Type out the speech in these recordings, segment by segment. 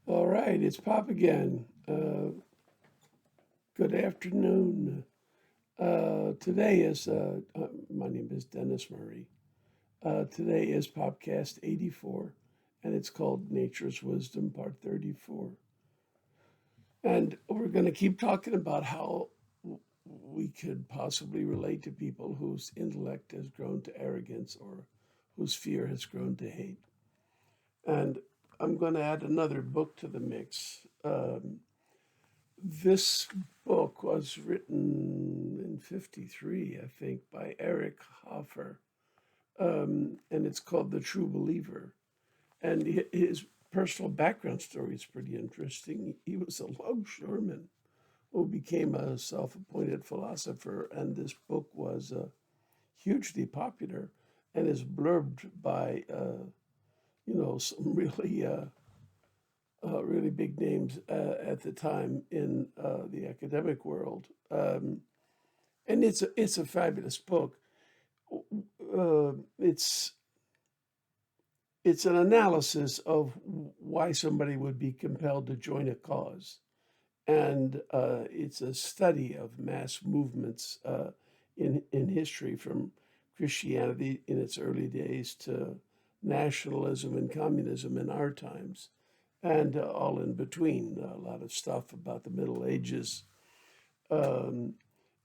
All right, it's Pop again. Good afternoon. Today is, my name is Dennis Murray. Today is Popcast 84, and it's called Nature's Wisdom, Part 34. And we're going to keep talking about how we could possibly relate to people whose intellect has grown to arrogance or whose fear has grown to hate. And I'm going to add another book to the mix. This book was written in 53, I think, by Eric Hoffer, and it's called The True Believer. And his personal background story is pretty interesting. He was a longshoreman who became a self appointed philosopher, and this book was hugely popular and is blurbed by, some really big names at the time in the academic world. And it's a fabulous book. It's an analysis of why somebody would be compelled to join a cause, and it's a study of mass movements in history, from Christianity in its early days to nationalism and communism in our times, and all in between. A lot of stuff about the Middle Ages. Um,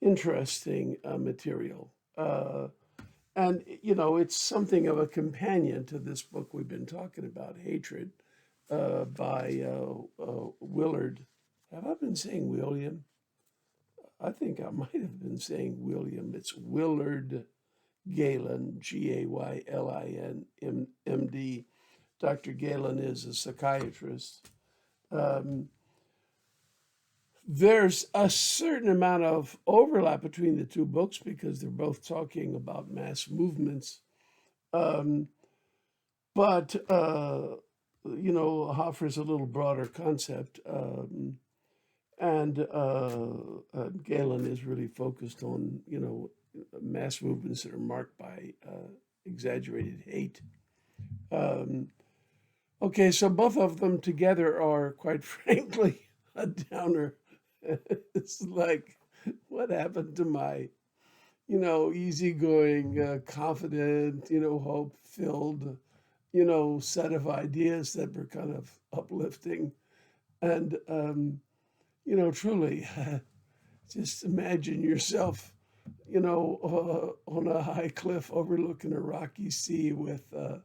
Interesting material. And, it's something of a companion to this book we've been talking about, Hatred, by Willard. Have I been saying William? I think I might have been saying William. It's Willard Gaylin, Gaylin, MD. Dr. Gaylin is a psychiatrist. Um, there's a certain amount of overlap between the two books because they're both talking about mass movements. Um, but Hoffer's a little broader concept. And Galen is really focused on, mass movements that are marked by exaggerated hate. Um, okay, so both of them together are, quite frankly, a downer. It's like, what happened to my, easygoing, confident, hope filled, set of ideas that were kind of uplifting. And, truly, just imagine yourself, on a high cliff overlooking a rocky sea with a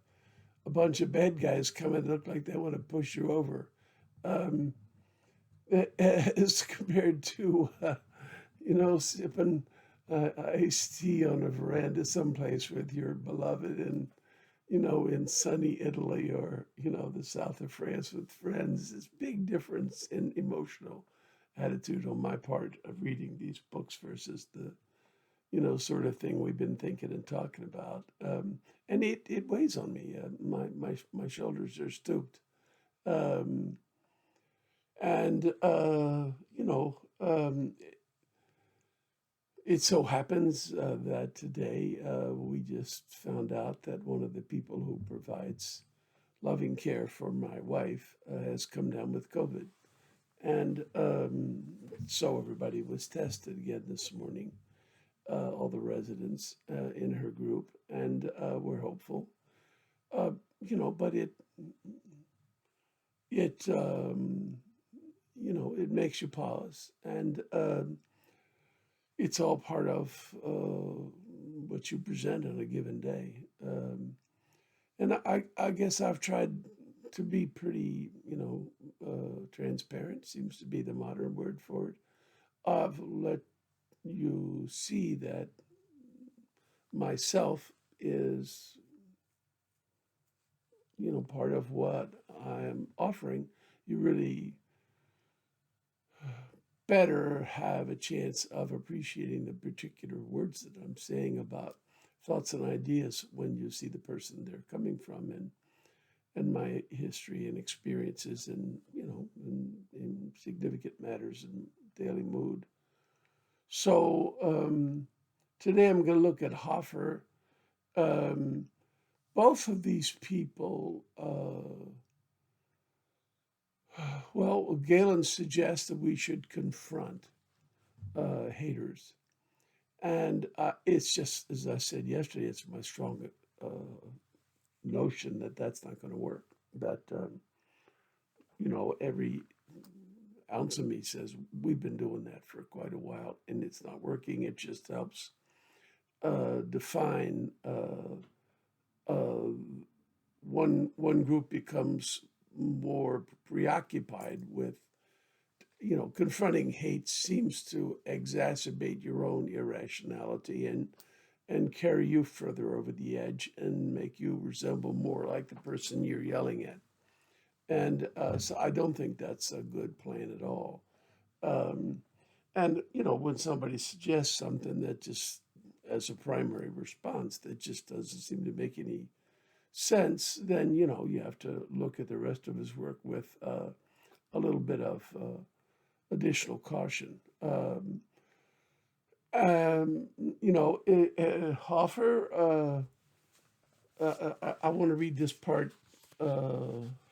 bunch of bad guys coming that look like they want to push you over. Um, as compared to, sipping iced tea on a veranda someplace with your beloved in sunny Italy or, the south of France with friends. This big difference in emotional attitude on my part of reading these books versus the, sort of thing we've been thinking and talking about. And it weighs on me. My shoulders are stooped. Um, and, it so happens that today we just found out that one of the people who provides loving care for my wife has come down with COVID. And so everybody was tested again this morning, all the residents in her group, and we're hopeful. Uh, but it it makes you pause, and it's all part of what you present on a given day. And I guess I've tried to be pretty, transparent, seems to be the modern word for it. I've let you see that myself is, part of what I'm offering. You really better have a chance of appreciating the particular words that I'm saying about thoughts and ideas when you see the person they're coming from, and my history and experiences and in significant matters and daily mood. So today I'm going to look at Hoffer. Um, both of these people Well, Galen suggests that we should confront haters. And it's just, as I said yesterday, it's my strong uh, notion that that's not going to work. That, every ounce of me says we've been doing that for quite a while and it's not working. It just helps define uh, one group becomes more preoccupied with confronting hate seems to exacerbate your own irrationality and carry you further over the edge and make you resemble more like the person you're yelling at. And so I don't think that's a good plan at all. Um, and when somebody suggests something that just as a primary response that just doesn't seem to make any sense, then you have to look at the rest of his work with a little bit of additional caution. Um, Hoffer, I want to read this part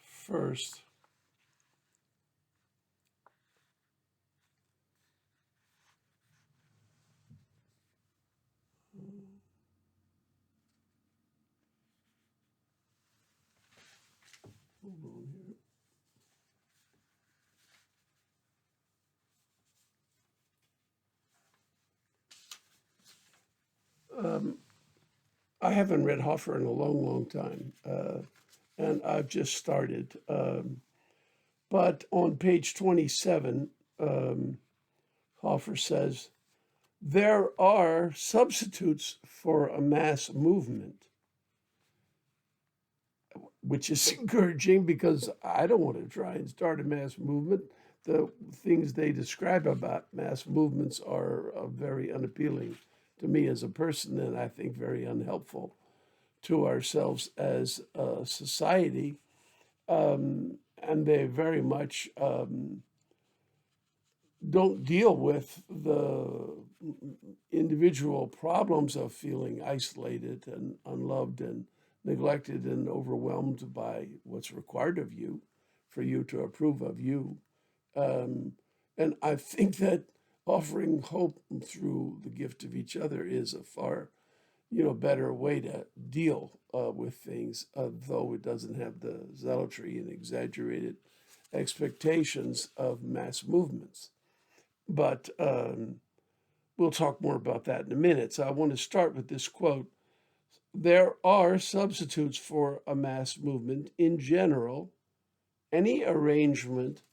first. Hold on here. Um, I haven't read Hoffer in a long, long time, and I've just started. But on page 27, Hoffer says, there are substitutes for a mass movement, which is encouraging because I don't want to try and start a mass movement. The things they describe about mass movements are very unappealing to me as a person, and I think very unhelpful to ourselves as a society. And they very much don't deal with the individual problems of feeling isolated and unloved and neglected and overwhelmed by what's required of you for you to approve of you. Um, and I think that offering hope through the gift of each other is a far, better way to deal with things, though it doesn't have the zealotry and exaggerated expectations of mass movements. But we'll talk more about that in a minute. So I want to start with this quote. There are substitutes for a mass movement in general, any arrangement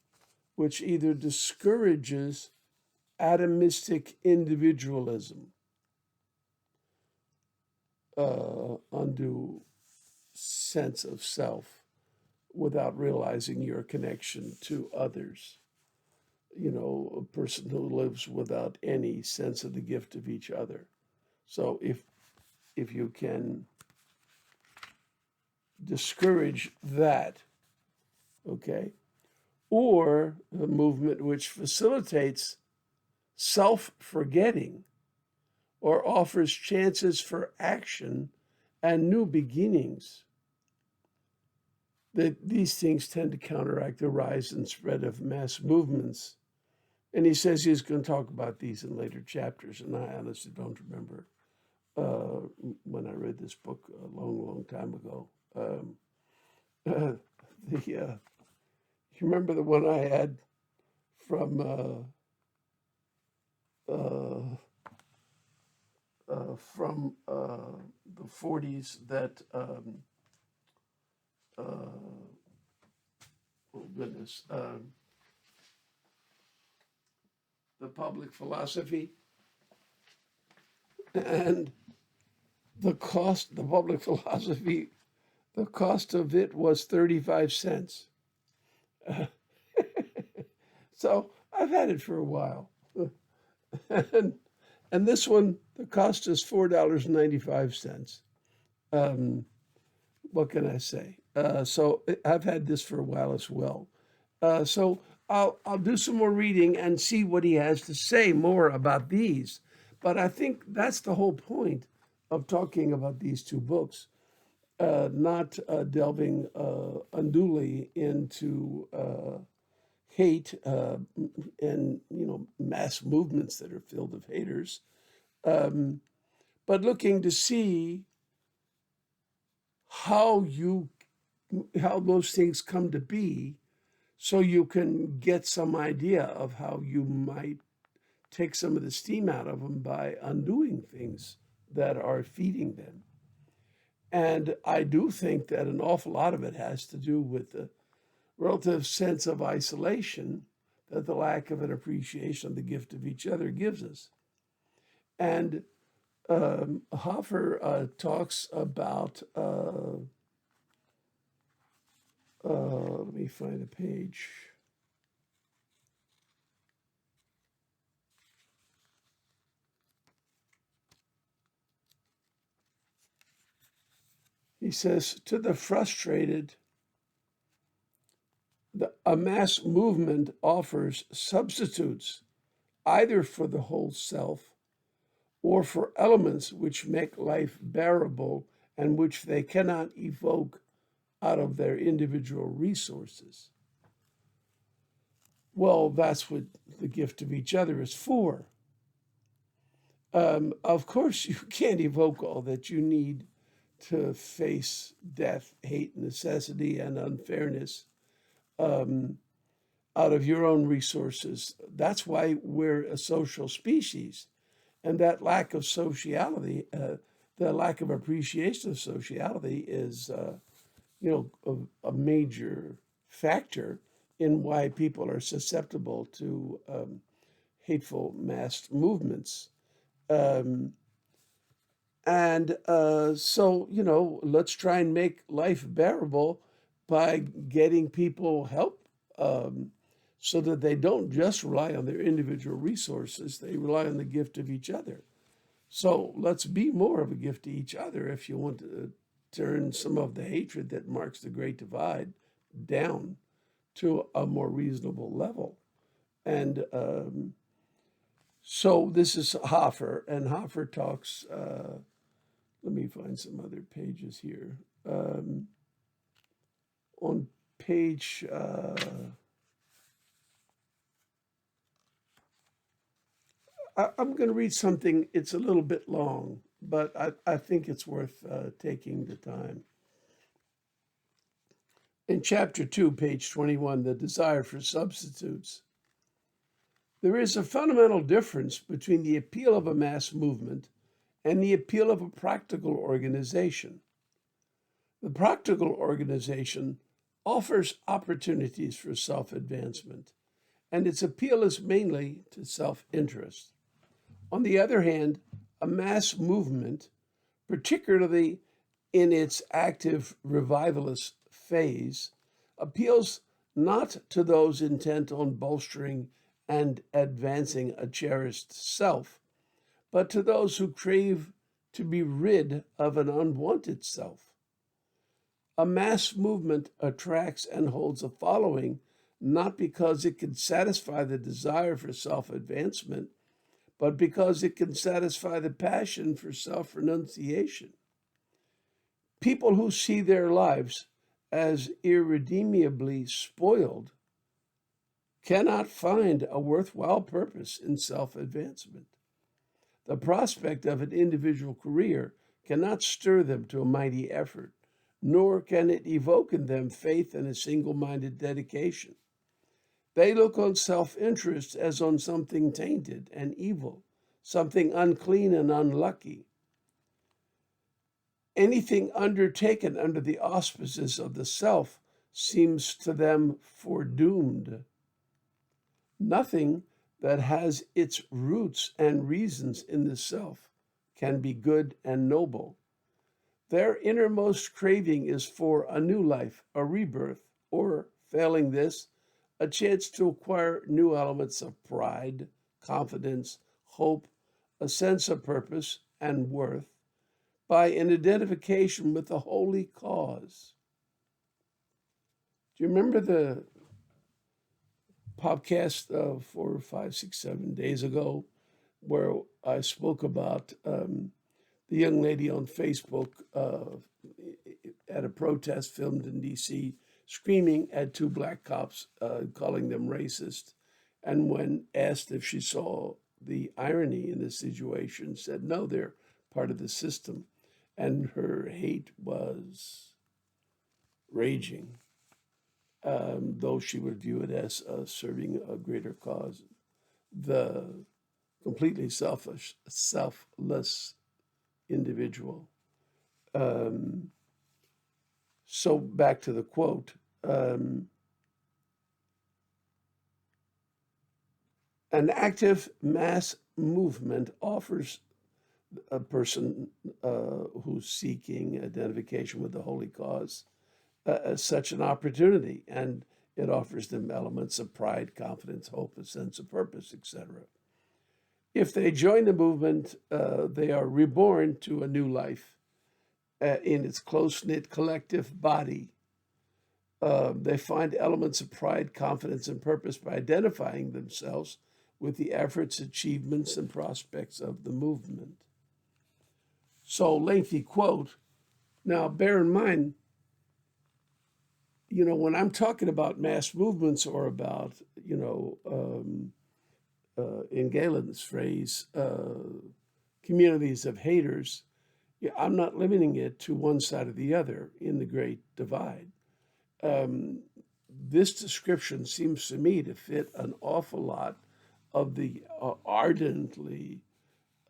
which either discourages atomistic individualism, undue sense of self, without realizing your connection to others. A person who lives without any sense of the gift of each other. So if you can discourage that, okay, or a movement which facilitates self-forgetting or offers chances for action and new beginnings, that these things tend to counteract the rise and spread of mass movements. And he says he's going to talk about these in later chapters, and I honestly don't remember when I read this book a long, long time ago. You remember the one I had from the 40s that oh goodness, the public philosophy, and the public philosophy, the cost of it was 35 cents. So I've had it for a while. and, and this one, the cost is $4.95. What can I say? So I've had this for a while as well. So I'll do some more reading and see what he has to say more about these. But I think that's the whole point of talking about these two books, not delving unduly into hate and mass movements that are filled with haters, um, but looking to see how you how those things come to be, so you can get some idea of how you might take some of the steam out of them by undoing things that are feeding them. And I do think that an awful lot of it has to do with the relative sense of isolation that the lack of an appreciation of the gift of each other gives us. And Hoffer talks about, let me find a page. He says, to the frustrated, a mass movement offers substitutes either for the whole self or for elements which make life bearable and which they cannot evoke out of their individual resources. Well, that's what the gift of each other is for. Of course, you can't evoke all that you need to face death, hate, necessity, and unfairness um, out of your own resources. That's why we're a social species. And that lack of sociality, the lack of appreciation of sociality is, a major factor in why people are susceptible to hateful mass movements. Um, and let's try and make life bearable by getting people help, so that they don't just rely on their individual resources, they rely on the gift of each other. So let's be more of a gift to each other if you want to turn some of the hatred that marks the Great Divide down to a more reasonable level. And so this is Hoffer, and Hoffer talks. Let me find some other pages here. On page, I'm going to read something. It's a little bit long, but I think it's worth taking the time. In chapter 2, page 21, the desire for substitutes, there is a fundamental difference between the appeal of a mass movement and the appeal of a practical organization. The practical organization offers opportunities for self advancement, and its appeal is mainly to self interest. On the other hand, a mass movement, particularly in its active revivalist phase, appeals not to those intent on bolstering and advancing a cherished self, but to those who crave to be rid of an unwanted self. A mass movement attracts and holds a following not because it can satisfy the desire for self advancement, but because it can satisfy the passion for self renunciation. People who see their lives as irredeemably spoiled cannot find a worthwhile purpose in self advancement. The prospect of an individual career cannot stir them to a mighty effort, nor can it evoke in them faith in a single minded dedication. They look on self interest as on something tainted and evil, something unclean and unlucky. Anything undertaken under the auspices of the self seems to them foredoomed. Nothing that has its roots and reasons in the self can be good and noble. Their innermost craving is for a new life, a rebirth, or, failing this, a chance to acquire new elements of pride, confidence, hope, a sense of purpose and worth by an identification with the holy cause. Do you remember the podcast 4, 5, 6, 7 days ago where I spoke about the young lady on Facebook at a protest filmed in DC screaming at two black cops, calling them racist. And when asked if she saw the irony in the situation, said no, they're part of the system. And her hate was raging, though she would view it as serving a greater cause. The completely selfless individual. Um, so back to the quote. An active mass movement offers a person who's seeking identification with the holy cause such an opportunity, and it offers them elements of pride, confidence, hope, a sense of purpose, etc. If they join the movement, they are reborn to a new life in its close-knit collective body. They find elements of pride, confidence, and purpose by identifying themselves with the efforts, achievements, and prospects of the movement. So, lengthy quote. Now, bear in mind, when I'm talking about mass movements or about, in Gaylin's phrase, communities of haters, yeah, I'm not limiting it to one side or the other in the Great Divide. This description seems to me to fit an awful lot of the ardently,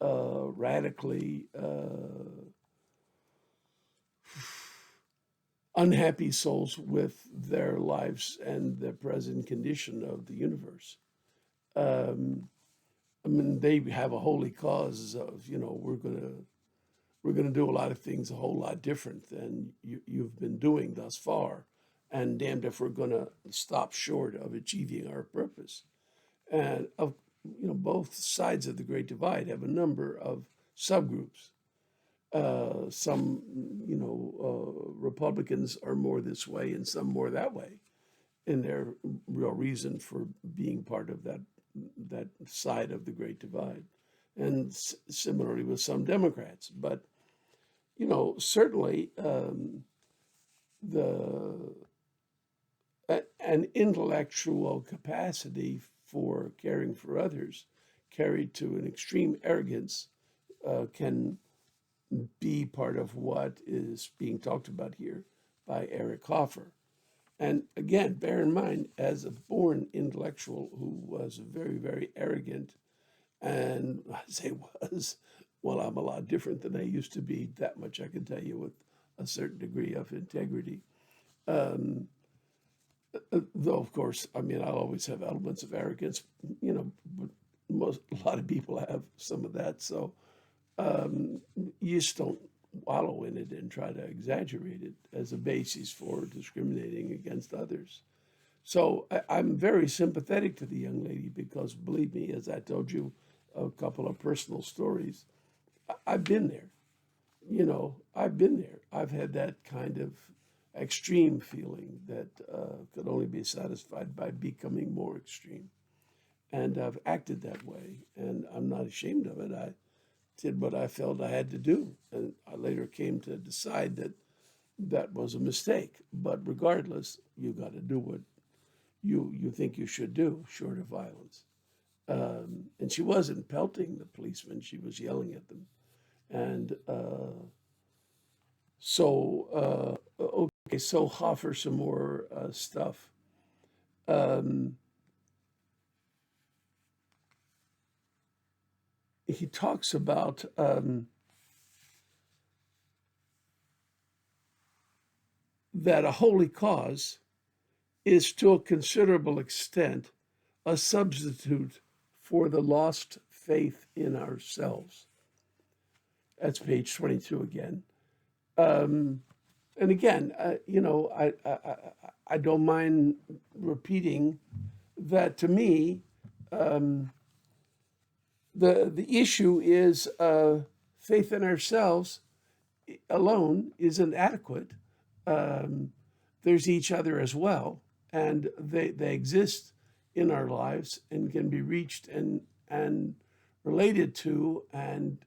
radically unhappy souls with their lives and the present condition of the universe. I mean, they have a holy cause of, we're gonna do a lot of things a whole lot different than you've been doing thus far, and damned if we're gonna stop short of achieving our purpose. And both sides of the Great Divide have a number of subgroups. Some, Republicans are more this way, and some more that way, in their real reason for being part of that side of the Great Divide, and similarly with some Democrats. But certainly the an intellectual capacity for caring for others, carried to an extreme arrogance, can be part of what is being talked about here by Eric Hoffer. And again, bear in mind, as a born intellectual who was very, very arrogant, and I say was, well, I'm a lot different than I used to be, that much I can tell you with a certain degree of integrity. Though, of course, I mean, I'll always have elements of arrogance, but a lot of people have some of that. So you just don't wallow in it and try to exaggerate it as a basis for discriminating against others. So I'm very sympathetic to the young lady because, believe me, as I told you a couple of personal stories, I've been there. I've been there. I've had that kind of extreme feeling that could only be satisfied by becoming more extreme. And I've acted that way, and I'm not ashamed of it. I did what I felt I had to do, and I later came to decide that that was a mistake. But regardless, you got to do what you think you should do, short of violence. And she wasn't pelting the policemen; she was yelling at them. And okay, so Hoffer some more stuff. He talks about that a holy cause is to a considerable extent a substitute for the lost faith in ourselves. That's page 22 again. And again, I don't mind repeating that. To me, the issue is faith in ourselves alone isn't adequate. There's each other as well, and they exist in our lives and can be reached and related to and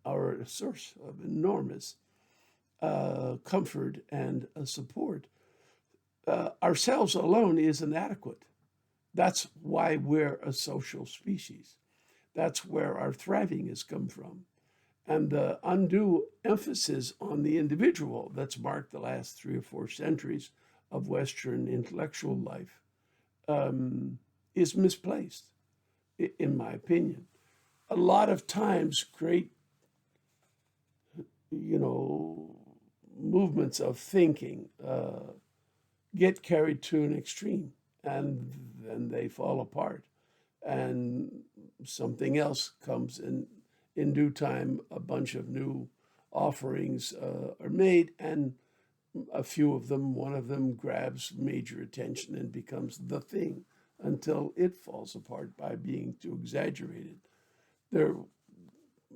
are a source of enormous comfort and support. ourselves alone is inadequate. That's why we're a social species. That's where our thriving has come from. And the undue emphasis on the individual that's marked the last 3 or 4 centuries of Western intellectual life is misplaced, in my opinion. A lot of times, great, you know, movements of thinking get carried to an extreme, and then they fall apart, and something else comes in due time. A bunch of new offerings are made, and a few of them, one of them grabs major attention and becomes the thing until it falls apart by being too exaggerated. There,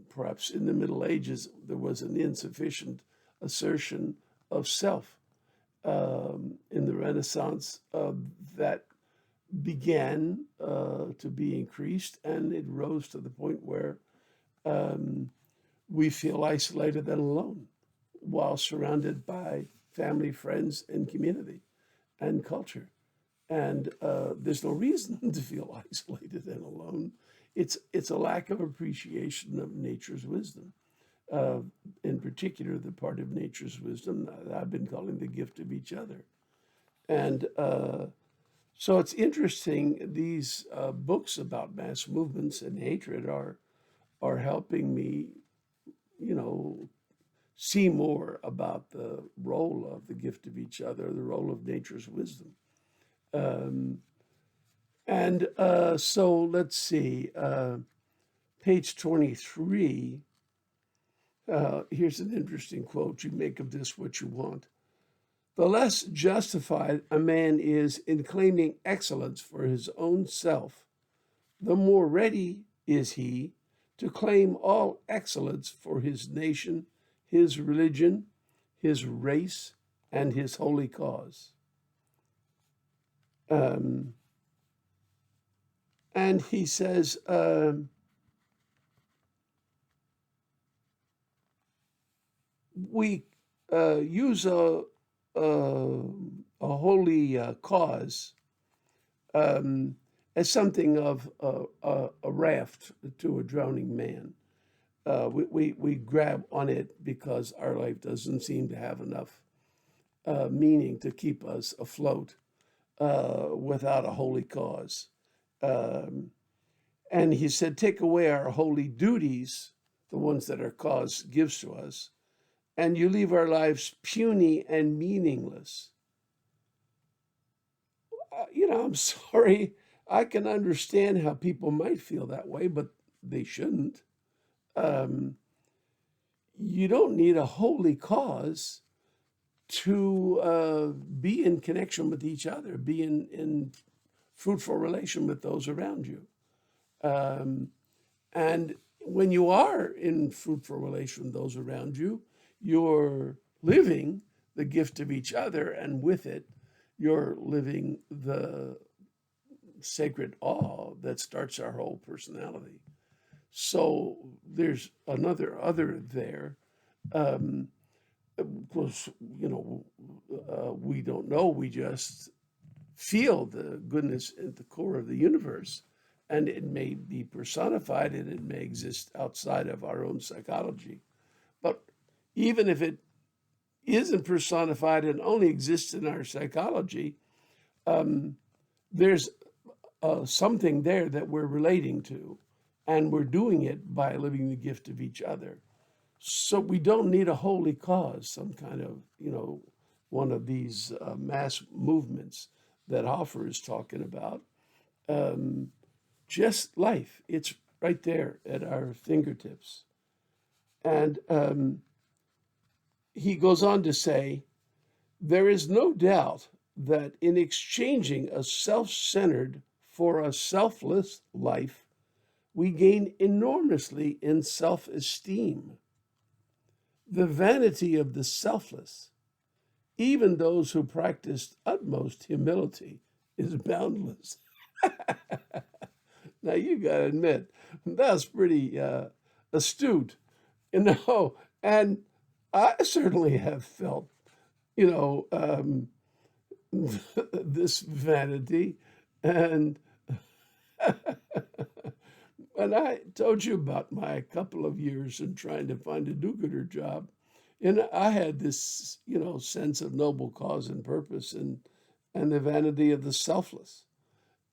perhaps in the Middle Ages, there was an insufficient assertion of self. In the Renaissance, that began to be increased, and it rose to the point where we feel isolated and alone while surrounded by family, friends, and community and culture. And there's no reason to feel isolated and alone. It's a lack of appreciation of nature's wisdom. In particular, the part of nature's wisdom that I've been calling the gift of each other. And so it's interesting, these books about mass movements and hatred are helping me, you know, see more about the role of the gift of each other, the role of nature's wisdom. So let's see, page 23. Here's an interesting quote. You make of this what you want. The less justified a man is in claiming excellence for his own self, the more ready is he to claim all excellence for his nation, his religion, his race, and his holy cause. And he says, we use a holy cause as something of a raft to a drowning man. We grab on it because our life doesn't seem to have enough meaning to keep us afloat without a holy cause. And he said, take away our holy duties, the ones that our cause gives to us, and you leave our lives puny and meaningless. I'm sorry. I can understand how people might feel that way, but they shouldn't. You don't need a holy cause to be in connection with each other, be in fruitful relation with those around you. And when you are in fruitful relation with those around you, you're living the gift of each other, and with it, you're living the sacred awe that starts our whole personality. So there's another other there. Because, we don't know, we just feel the goodness at the core of the universe. And it may be personified and it may exist outside of our own psychology. But even if it isn't personified and only exists in our psychology, there's something there that we're relating to, and we're doing it by living the gift of each other. So we don't need a holy cause, some kind of, one of these mass movements that Hoffer is talking about. Just life, it's right there at our fingertips. And he goes on to say, there is no doubt that in exchanging a self-centered for a selfless life, we gain enormously in self-esteem. The vanity of the selfless, even those who practiced utmost humility, is boundless. Now, you got to admit, that's pretty astute, and I certainly have felt, this vanity. And and I told you about my couple of years in trying to find a do-gooder job. And I had this, sense of noble cause and purpose and the vanity of the selfless.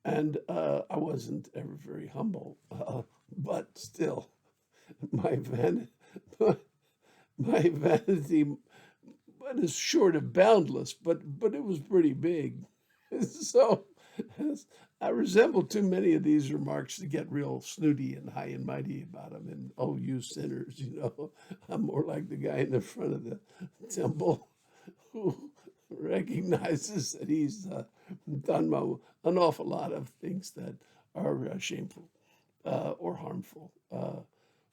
And I wasn't ever very humble, but still, my vanity, my vanity, but is short of boundless, but it was pretty big. So I resemble too many of these remarks to get real snooty and high and mighty about them. And oh, you sinners, I'm more like the guy in the front of the temple who recognizes that he's done an awful lot of things that are shameful or harmful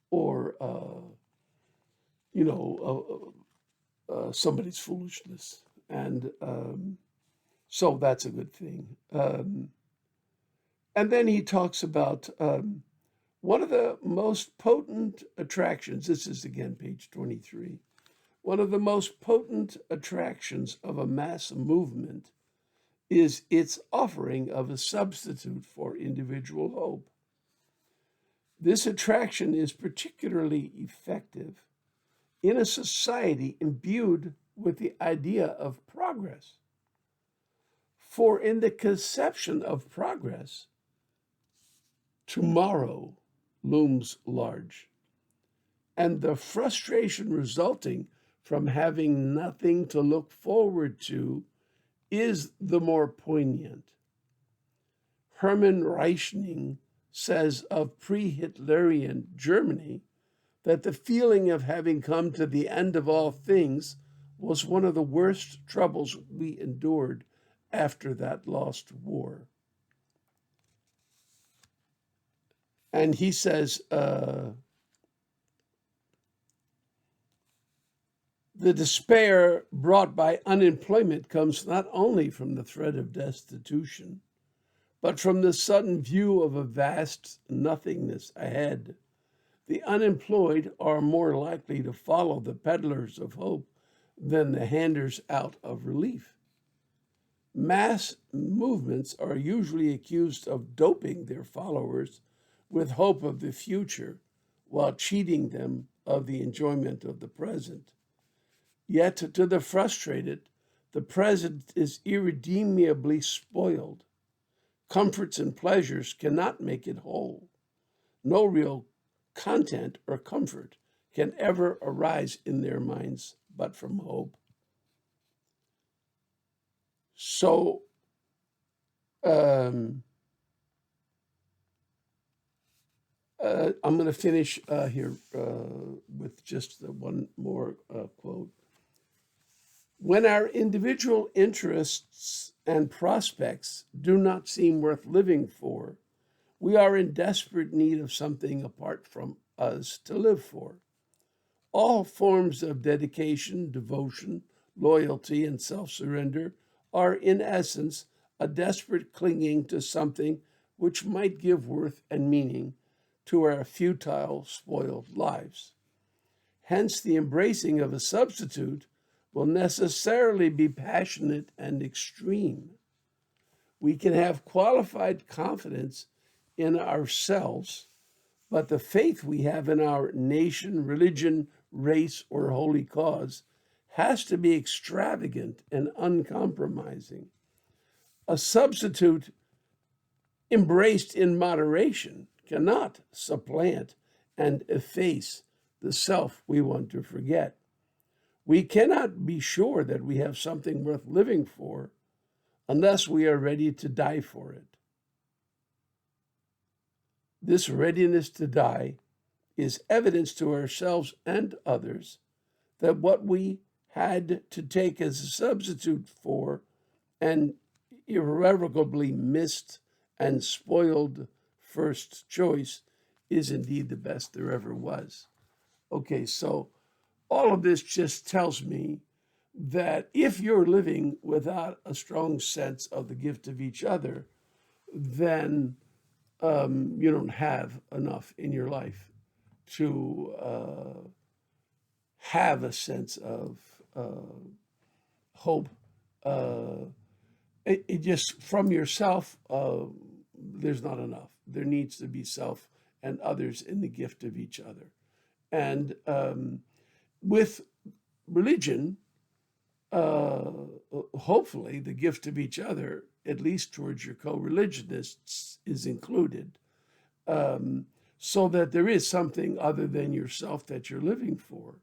or somebody's foolishness. And so that's a good thing. And then he talks about one of the most potent attractions. This is again page 23. One of the most potent attractions of a mass movement is its offering of a substitute for individual hope. This attraction is particularly effective in a society imbued with the idea of progress. For in the conception of progress, tomorrow looms large, and the frustration resulting from having nothing to look forward to is the more poignant. Hermann Reichning says of pre-Hitlerian Germany that the feeling of having come to the end of all things was one of the worst troubles we endured after that lost war. And he says, the despair brought by unemployment comes not only from the threat of destitution, but from the sudden view of a vast nothingness ahead. The unemployed are more likely to follow the peddlers of hope than the handers out of relief. Mass movements are usually accused of doping their followers with hope of the future while cheating them of the enjoyment of the present. Yet to the frustrated, the present is irredeemably spoiled. Comforts and pleasures cannot make it whole. No real content or comfort can ever arise in their minds but from hope. So, I'm going to finish here with just one more quote. When our individual interests and prospects do not seem worth living for, we are in desperate need of something apart from us to live for. All forms of dedication, devotion, loyalty, and self-surrender are, in essence, a desperate clinging to something which might give worth and meaning to our futile, spoiled lives. Hence, the embracing of a substitute will necessarily be passionate and extreme. We can have qualified confidence in ourselves, but the faith we have in our nation, religion, race, or holy cause has to be extravagant and uncompromising. A substitute embraced in moderation cannot supplant and efface the self we want to forget. We cannot be sure that we have something worth living for unless we are ready to die for it. This readiness to die is evidence to ourselves and others that what we had to take as a substitute for and irrevocably missed and spoiled first choice is indeed the best there ever was. Okay, so all of this just tells me that if you're living without a strong sense of the gift of each other, then you don't have enough in your life to have a sense of hope, it just from yourself, there's not enough. There needs to be self and others in the gift of each other. And with religion, uh, hopefully the gift of each other, at least towards your co-religionists, is included, um, so that there is something other than yourself that you're living for.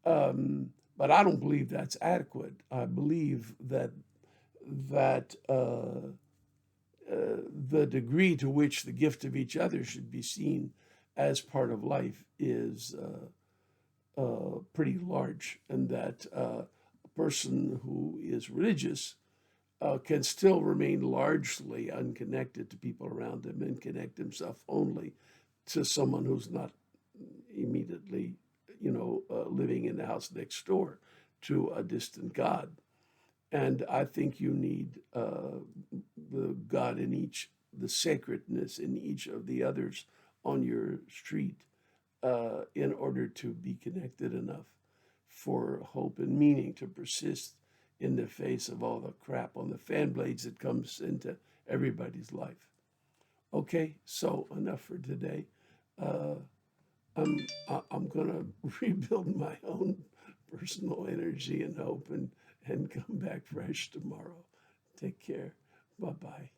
But I don't believe that's adequate. I believe that the degree to which the gift of each other should be seen as part of life is pretty large, and that a person who is religious can still remain largely unconnected to people around him and connect himself only to someone who's not immediately, living in the house next door to a distant God. And I think you need the God in each, the sacredness in each of the others on your street in order to be connected enough for hope and meaning to persist in the face of all the crap on the fan blades that comes into everybody's life. Okay, so enough for today. Uh, I'm gonna rebuild my own personal energy and hope and come back fresh tomorrow. Take care. Bye bye.